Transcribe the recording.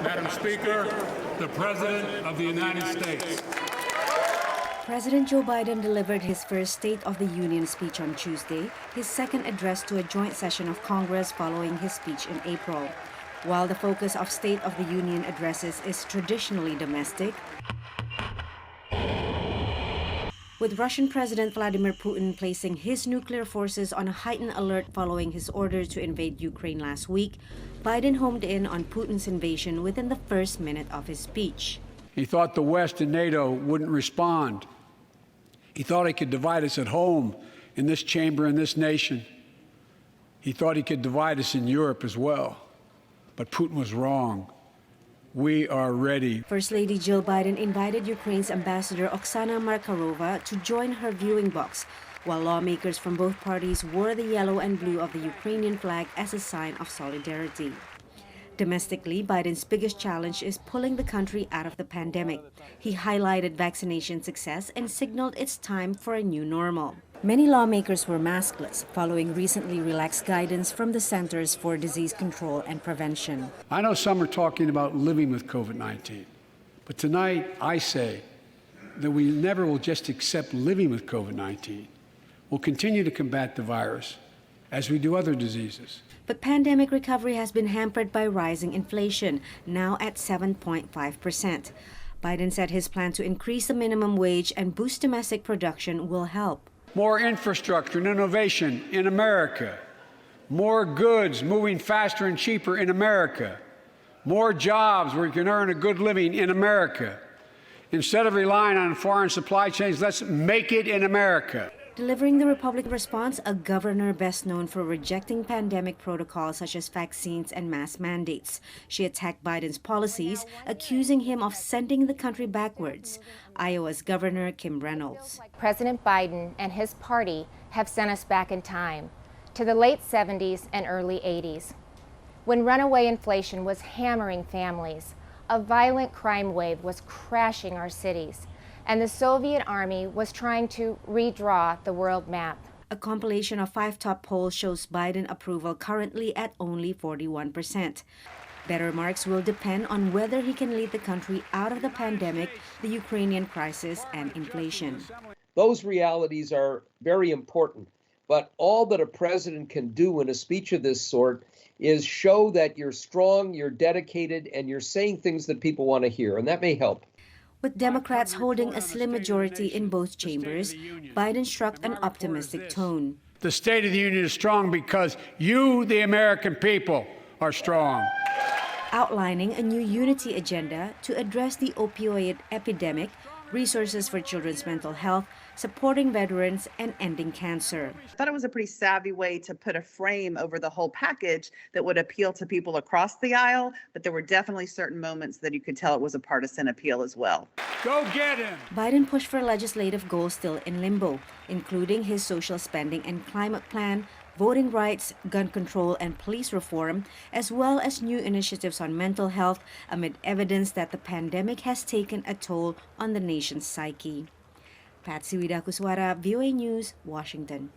Madam Speaker, the President of the United States. President Joe Biden delivered his first State of the Union speech on Tuesday, his second address to a joint session of Congress following his speech in April. While the focus of State of the Union addresses is traditionally domestic, with Russian President Vladimir Putin placing his nuclear forces on a heightened alert following his order to invade Ukraine last week, Biden homed in on Putin's invasion within the first minute of his speech. He thought the West and NATO wouldn't respond. He thought he could divide us at home, in this chamber, in this nation. He thought he could divide us in Europe as well. But Putin was wrong. We are ready. First Lady Jill Biden invited Ukraine's Ambassador Oksana Markarova to join her viewing box, while lawmakers from both parties wore the yellow and blue of the Ukrainian flag as a sign of solidarity. Domestically, Biden's biggest challenge is pulling the country out of the pandemic. He highlighted vaccination success and signaled it's time for a new normal. Many lawmakers were maskless, following recently relaxed guidance from the Centers for Disease Control and Prevention. I know some are talking about living with COVID-19, but tonight I say that we never will just accept living with COVID-19. We'll continue to combat the virus as we do other diseases. But pandemic recovery has been hampered by rising inflation, now at 7.5%. Biden said his plan to increase the minimum wage and boost domestic production will help. More infrastructure and innovation in America. More goods moving faster and cheaper in America. More jobs where you can earn a good living in America. Instead of relying on foreign supply chains, let's make it in America. Delivering the Republican response, a governor best known for rejecting pandemic protocols such as vaccines and mask mandates. She attacked Biden's policies, accusing him of sending the country backwards. Iowa's Governor Kim Reynolds. President Biden and his party have sent us back in time to the late 70s and early 80s, when runaway inflation was hammering families, a violent crime wave was crashing our cities, and the Soviet Army was trying to redraw the world map. A compilation of 5 top polls shows Biden approval currently at only 41%. Better marks will depend on whether he can lead the country out of the pandemic, the Ukrainian crisis, and inflation. Those realities are very important, but all that a president can do in a speech of this sort is show that you're strong, you're dedicated, and you're saying things that people want to hear, and that may help. With Democrats holding a slim majority in both chambers, Biden struck an optimistic tone. The State of the Union is strong because you, the American people, are strong. Outlining a new unity agenda to address the opioid epidemic, resources for children's mental health, supporting veterans, and ending cancer. I thought it was a pretty savvy way to put a frame over the whole package that would appeal to people across the aisle, but there were definitely certain moments that you could tell it was a partisan appeal as well. Go get him! Biden pushed for legislative goals still in limbo, including his social spending and climate plan, voting rights, gun control, and police reform, as well as new initiatives on mental health amid evidence that the pandemic has taken a toll on the nation's psyche. Patsy, Widakuswara, VOA News, Washington.